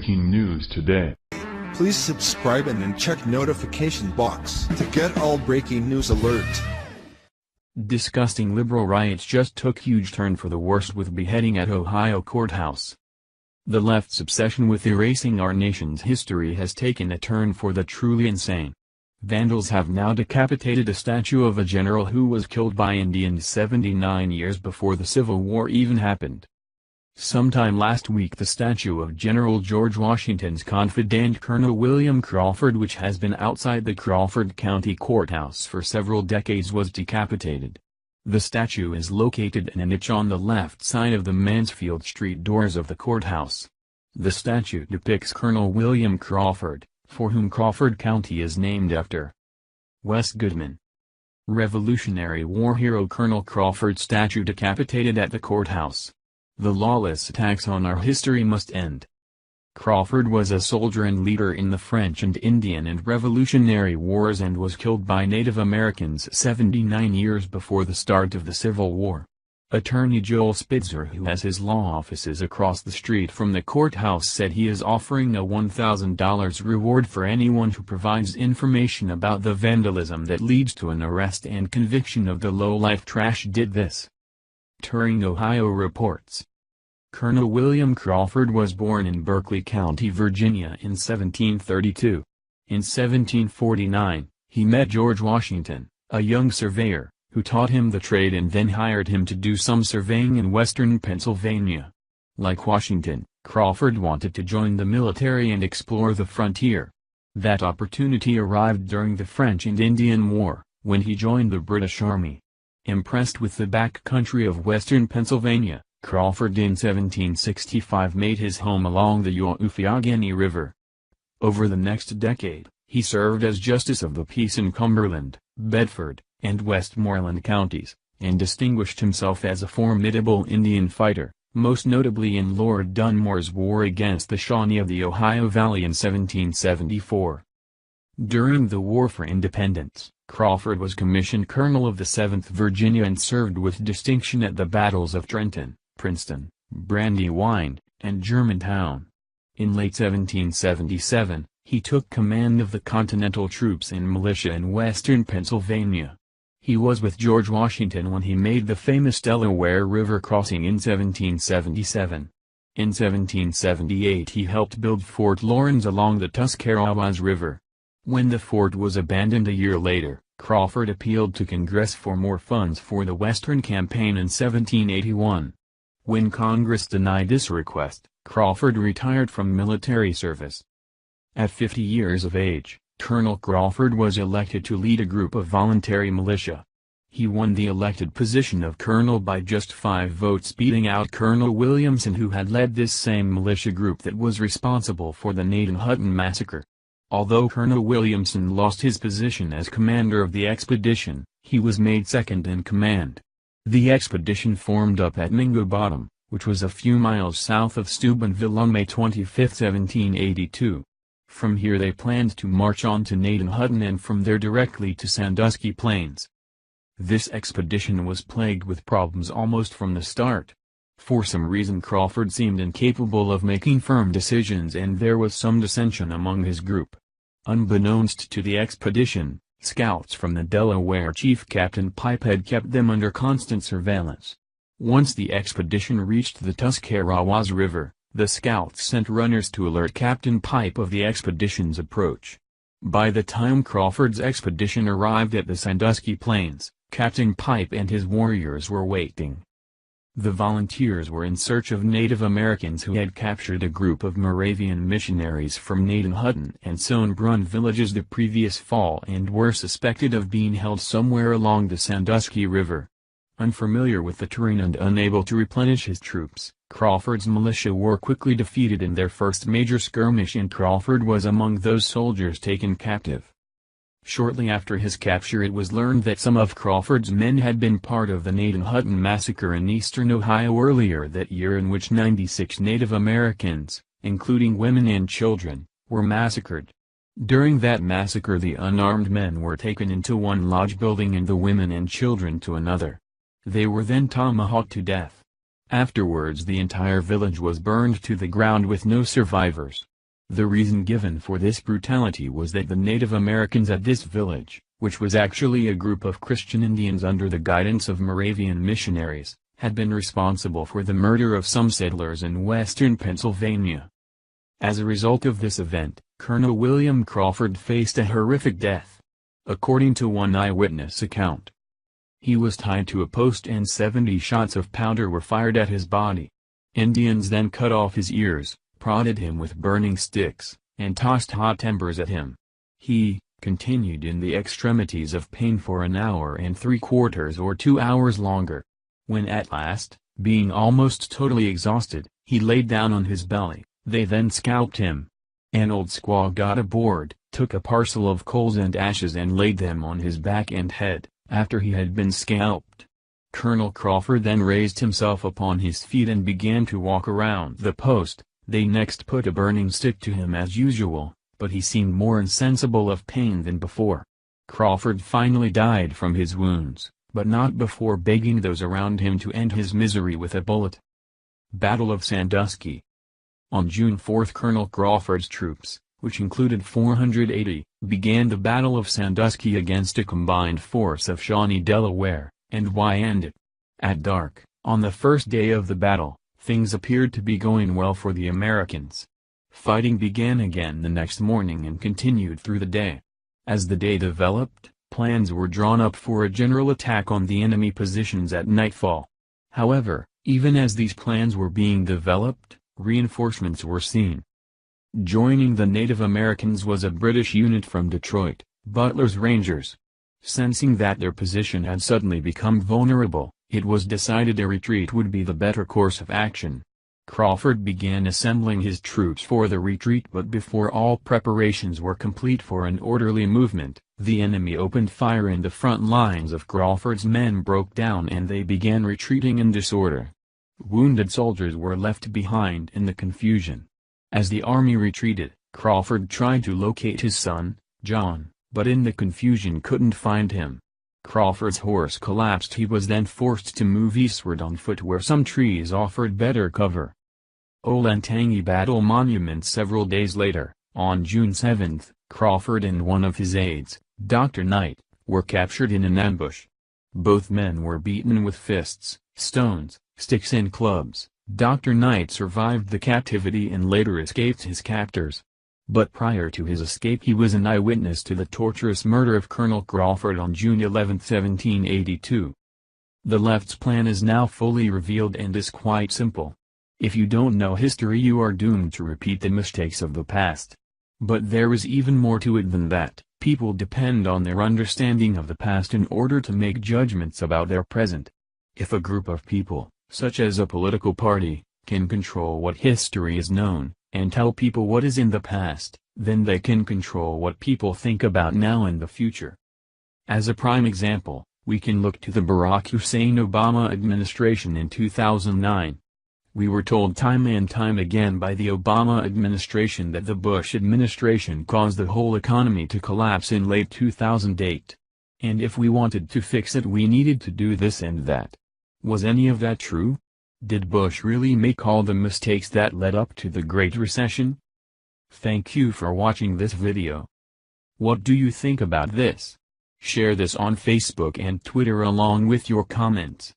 Breaking news today. Please subscribe and then check notification box to get all breaking news alerts. Disgusting liberal riots just took huge turn for the worse with beheading at Ohio courthouse. The left's obsession with erasing our nation's history has taken a turn for the truly insane. Vandals have now decapitated a statue of a general who was killed by Indians 79 years before the Civil War even happened. Sometime last week the statue of General George Washington's confidant Colonel William Crawford, which has been outside the Crawford County Courthouse for several decades, was decapitated. The statue is located in a niche on the left side of the Mansfield Street doors of the courthouse. The statue depicts Colonel William Crawford, for whom Crawford County is named after. Wes Goodman. Revolutionary War hero Colonel Crawford statue decapitated at the courthouse. The lawless attacks on our history must end. Crawford was a soldier and leader in the French and Indian and Revolutionary Wars and was killed by Native Americans 79 years before the start of the Civil War. Attorney Joel Spitzer, who has his law offices across the street from the courthouse, said he is offering a $1,000 reward for anyone who provides information about the vandalism that leads to an arrest and conviction of the low-life trash did this. Touring Ohio reports. Colonel William Crawford was born in Berkeley County, Virginia in 1732. In 1749, he met George Washington, a young surveyor, who taught him the trade and then hired him to do some surveying in western Pennsylvania. Like Washington, Crawford wanted to join the military and explore the frontier. That opportunity arrived during the French and Indian War, when he joined the British Army. Impressed with the back country of western Pennsylvania, Crawford in 1765 made his home along the Youghiogheny River. Over the next decade, he served as Justice of the Peace in Cumberland, Bedford, and Westmoreland counties, and distinguished himself as a formidable Indian fighter, most notably in Lord Dunmore's war against the Shawnee of the Ohio Valley in 1774. During the War for Independence, Crawford was commissioned Colonel of the 7th Virginia and served with distinction at the battles of Trenton, Princeton, Brandywine, and Germantown. In late 1777, he took command of the Continental troops and militia in western Pennsylvania. He was with George Washington when he made the famous Delaware River crossing in 1777. In 1778 he helped build Fort Laurens along the Tuscarawas River. When the fort was abandoned a year later, Crawford appealed to Congress for more funds for the Western Campaign in 1781. When Congress denied this request, Crawford retired from military service. At 50 years of age, Colonel Crawford was elected to lead a group of voluntary militia. He won the elected position of colonel by just 5 votes, beating out Colonel Williamson, who had led this same militia group that was responsible for the Naden-Hutton massacre. Although Colonel Williamson lost his position as commander of the expedition, he was made second in command. The expedition formed up at Mingo Bottom, which was a few miles south of Steubenville on May 25, 1782. From here they planned to march on to Naden-Hutton and from there directly to Sandusky Plains. This expedition was plagued with problems almost from the start. For some reason Crawford seemed incapable of making firm decisions and there was some dissension among his group. Unbeknownst to the expedition, scouts from the Delaware chief Captain Pipe had kept them under constant surveillance. Once the expedition reached the Tuscarawas River, the scouts sent runners to alert Captain Pipe of the expedition's approach. By the time Crawford's expedition arrived at the Sandusky Plains, Captain Pipe and his warriors were waiting. The volunteers were in search of Native Americans who had captured a group of Moravian missionaries from Naden-Hutton and Sonebrunn villages the previous fall and were suspected of being held somewhere along the Sandusky River. Unfamiliar with the terrain and unable to replenish his troops, Crawford's militia were quickly defeated in their first major skirmish and Crawford was among those soldiers taken captive. Shortly after his capture it was learned that some of Crawford's men had been part of the Naden-Hutton massacre in eastern Ohio earlier that year, in which 96 Native Americans, including women and children, were massacred. During that massacre the unarmed men were taken into one lodge building and the women and children to another. They were then tomahawked to death. Afterwards the entire village was burned to the ground with no survivors. The reason given for this brutality was that the Native Americans at this village, which was actually a group of Christian Indians under the guidance of Moravian missionaries, had been responsible for the murder of some settlers in western Pennsylvania. As a result of this event, Colonel William Crawford faced a horrific death. According to one eyewitness account, he was tied to a post and 70 shots of powder were fired at his body. Indians then cut off his ears, prodded him with burning sticks, and tossed hot embers at him. He continued in the extremities of pain for an hour and 3/4 or 2 hours longer. When at last, being almost totally exhausted, he laid down on his belly, they then scalped him. An old squaw got aboard, took a parcel of coals and ashes and laid them on his back and head, after he had been scalped. Colonel Crawford then raised himself upon his feet and began to walk around the post. They next put a burning stick to him as usual, but he seemed more insensible of pain than before. Crawford finally died from his wounds, but not before begging those around him to end his misery with a bullet. Battle of Sandusky. On June 4 Colonel Crawford's troops, which included 480, began the Battle of Sandusky against a combined force of Shawnee Delaware, and Wyandot. At dark, on the first day of the battle, things appeared to be going well for the Americans. Fighting began again the next morning and continued through the day. As the day developed, plans were drawn up for a general attack on the enemy positions at nightfall. However, even as these plans were being developed, reinforcements were seen. Joining the Native Americans was a British unit from Detroit, Butler's Rangers. Sensing that their position had suddenly become vulnerable, it was decided a retreat would be the better course of action. Crawford began assembling his troops for the retreat, but before all preparations were complete for an orderly movement, the enemy opened fire and the front lines of Crawford's men broke down and they began retreating in disorder. Wounded soldiers were left behind in the confusion. As the army retreated, Crawford tried to locate his son, John, but in the confusion couldn't find him. Crawford's horse collapsed. He was then forced to move eastward on foot where some trees offered better cover. Olentangy Battle Monument. Several days later, on June 7, Crawford and one of his aides, Dr. Knight, were captured in an ambush. Both men were beaten with fists, stones, sticks and clubs. Dr. Knight survived the captivity and later escaped his captors. But prior to his escape he was an eyewitness to the torturous murder of Colonel Crawford on June 11, 1782. The left's plan is now fully revealed and is quite simple. If you don't know history, you are doomed to repeat the mistakes of the past. But there is even more to it than that. People depend on their understanding of the past in order to make judgments about their present. If a group of people, such as a political party, can control what history is known, and tell people what is in the past, then they can control what people think about now and the future. As a prime example, we can look to the Barack Hussein Obama administration in 2009. We were told time and time again by the Obama administration that the Bush administration caused the whole economy to collapse in late 2008. And if we wanted to fix it, we needed to do this and that. Was any of that true? Did Bush really make all the mistakes that led up to the Great Recession? Thank you for watching this video. What do you think about this? Share this on Facebook and Twitter along with your comments.